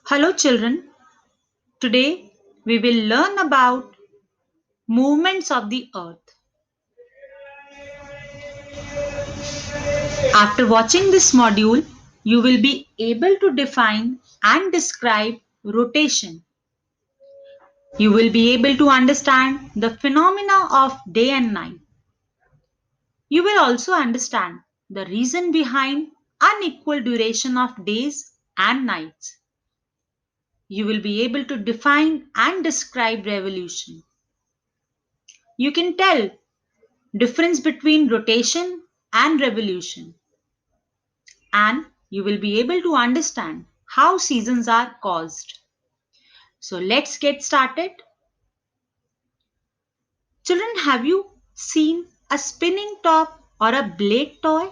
Hello children, today we will learn about movements of the earth. After watching this module, you will be able to define and describe rotation. You will be able to understand the phenomena of day and night. You will also understand the reason behind unequal duration of days and nights. You will be able to define and describe revolution. You can tell difference between rotation and revolution, and you will be able to understand how seasons are caused. So let's get started. Children, have you seen a spinning top or a blade toy?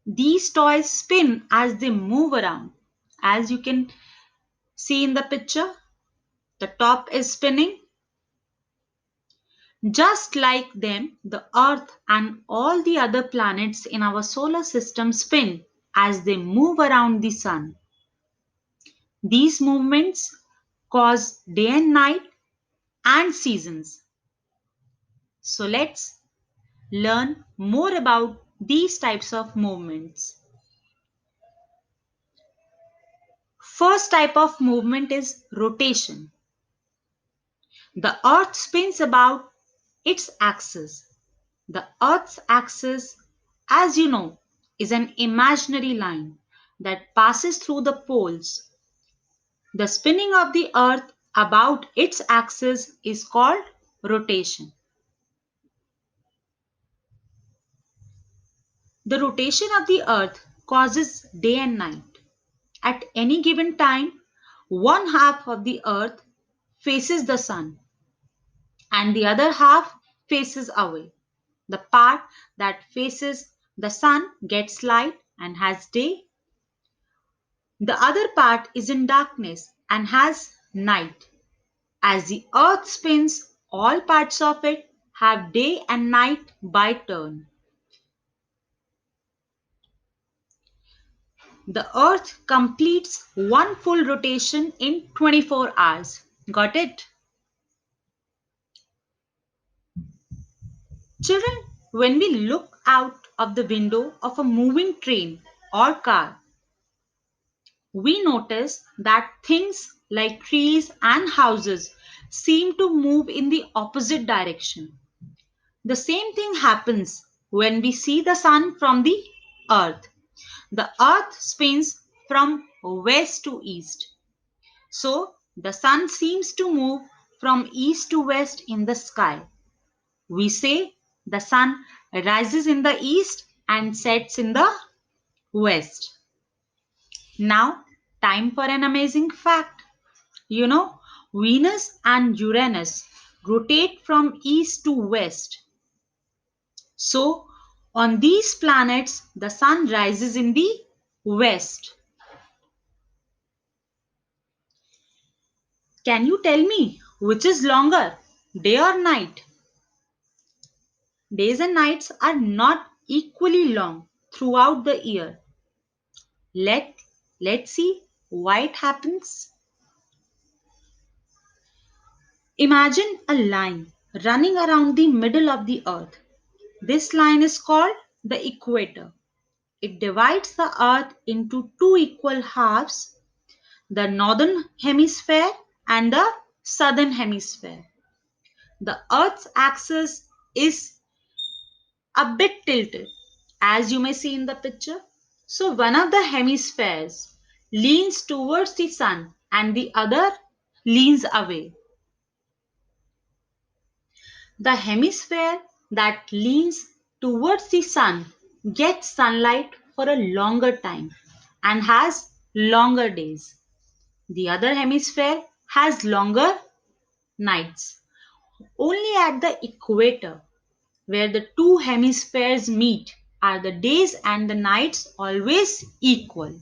These toys spin as they move around. As you can see in the picture, the top is spinning. Just like them, the Earth and all the other planets in our solar system spin as they move around the sun. These movements cause day and night and seasons. So let's learn more about these types of movements. First type of movement is rotation. The earth spins about its axis. The earth's axis, as you know, is an imaginary line that passes through the poles. The spinning of the earth about its axis is called rotation. The rotation of the earth causes day and night. At any given time, one half of the earth faces the sun and the other half faces away. The part that faces the sun gets light and has day. The other part is in darkness and has night. As the earth spins, all parts of it have day and night by turn. The earth completes one full rotation in 24 hours. Got it? Children, when we look out of the window of a moving train or car, we notice that things like trees and houses seem to move in the opposite direction. The same thing happens when we see the sun from the earth. The earth spins from west to east. So the sun seems to move from east to west in the sky. We say the sun rises in the east and sets in the west. Now, time for an amazing fact. You know, Venus and Uranus rotate from east to west. So, on these planets, the sun rises in the west. Can you tell me which is longer, day or night? Days and nights are not equally long throughout the year. Let, let's see why it happens. Imagine a line running around the middle of the earth. This line is called the equator. It divides the earth into two equal halves, the northern hemisphere and the southern hemisphere. The earth's axis is a bit tilted, as you may see in the picture. So one of the hemispheres leans towards the sun and the other leans away. The hemisphere that leans towards the sun gets sunlight for a longer time and has longer days. The other hemisphere has longer nights. Only at the equator, where the two hemispheres meet, are the days and the nights always equal.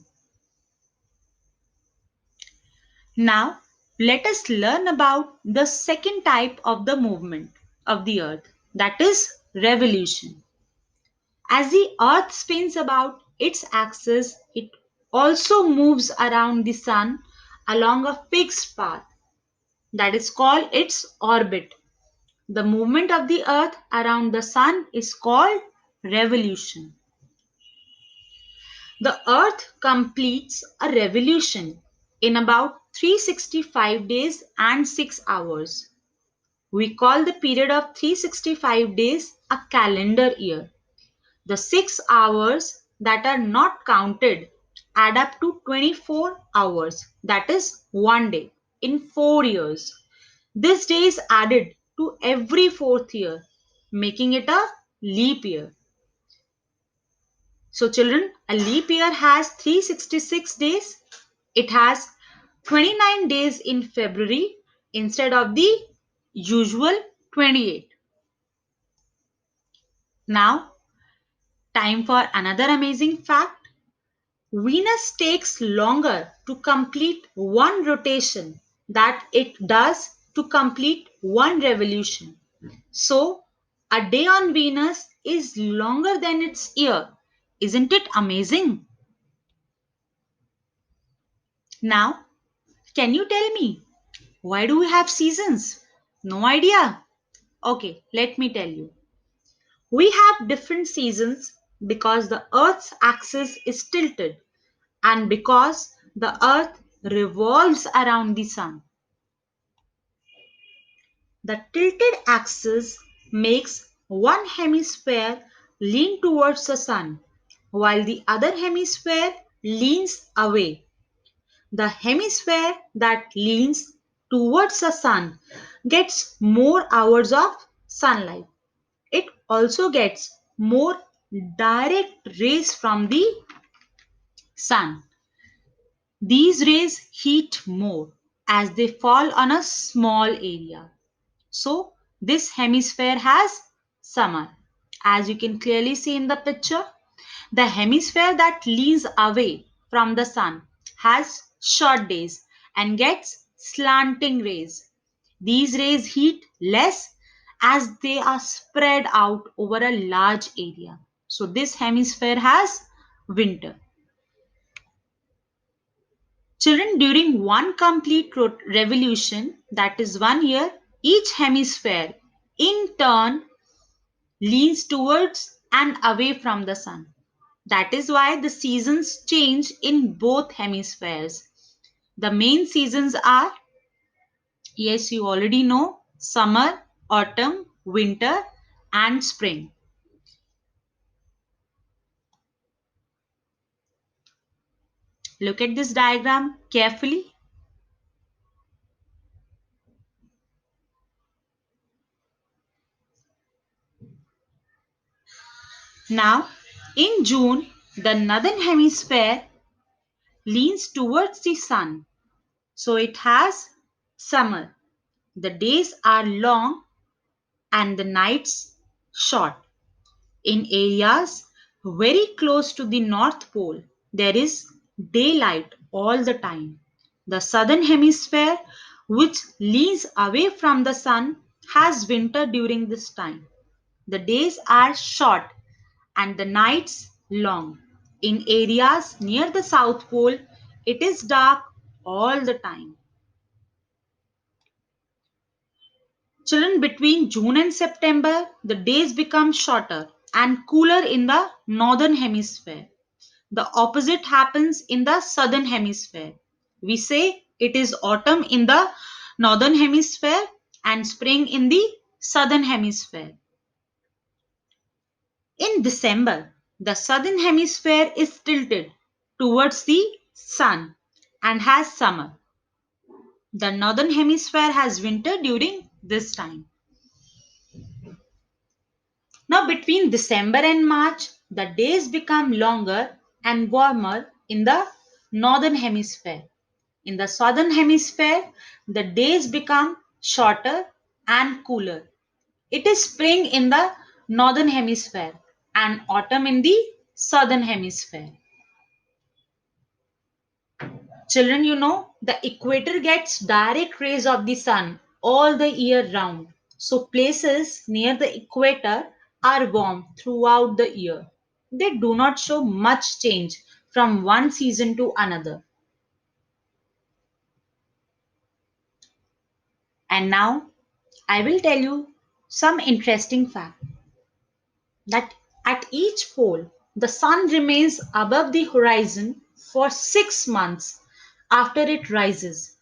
Now, let us learn about the second type of the movement of the earth, that is revolution. As the earth spins about its axis, it also moves around the sun along a fixed path that is called its orbit. The movement of the earth around the sun is called revolution. The earth completes a revolution in about 365 days and 6 hours. We call the period of 365 days a calendar year. The 6 hours that are not counted add up to 24 hours, that is one day in 4 years. This day is added to every fourth year, making it a leap year. So, children, a leap year has 366 days. It has 29 days in February instead of the usual 28. Now, time for another amazing fact. Venus takes longer to complete one rotation that it does to complete one revolution. So, a day on Venus is longer than its year. Isn't it amazing? Now, can you tell me why do we have seasons? No idea? Okay, let me tell you. We have different seasons because the Earth's axis is tilted and because the Earth revolves around the Sun. The tilted axis makes one hemisphere lean towards the Sun while the other hemisphere leans away. The hemisphere that leans towards the Sun gets more hours of sunlight. It also gets more direct rays from the sun. These rays heat more as they fall on a small area. So, this hemisphere has summer. As you can clearly see in the picture, the hemisphere that leans away from the sun has short days and gets slanting rays. These rays heat less as they are spread out over a large area. So this hemisphere has winter. Children, during one complete revolution, that is 1 year, each hemisphere in turn leans towards and away from the sun. That is why the seasons change in both hemispheres. The main seasons are, yes, you already know, summer, autumn, winter, and spring. Look at this diagram carefully. Now, in June, the northern hemisphere leans towards the sun. So it has summer. The days are long and the nights short. In areas very close to the North Pole, there is daylight all the time. The southern hemisphere, which leans away from the sun, has winter during this time. The days are short and the nights long. In areas near the South Pole, it is dark all the time. Children, between June and September, the days become shorter and cooler in the northern hemisphere. The opposite happens in the southern hemisphere. We say it is autumn in the northern hemisphere and spring in the southern hemisphere. In December, the southern hemisphere is tilted towards the sun and has summer. The northern hemisphere has winter during this time. Now, between December and March, the days become longer and warmer in the northern hemisphere. In the southern hemisphere, the days become shorter and cooler. It is spring in the northern hemisphere and autumn in the southern hemisphere. Children, you know, the equator gets direct rays of the sun all the year round. So places near the equator are warm throughout the year. They do not show much change from one season to another. And now I will tell you some interesting fact that at each pole the sun remains above the horizon for 6 months after it rises.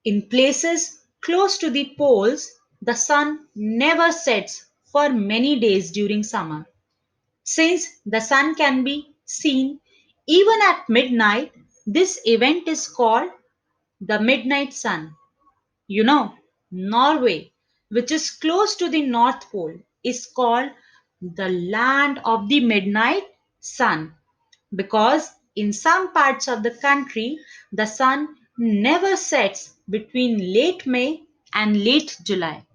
In places close to the poles, the sun never sets for many days during summer. Since the sun can be seen even at midnight, this event is called the midnight sun. You know, Norway, which is close to the North Pole, is called the land of the midnight sun because in some parts of the country the sun never sets between late May and late July.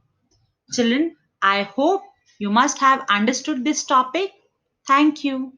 Children, I hope you must have understood this topic. Thank you.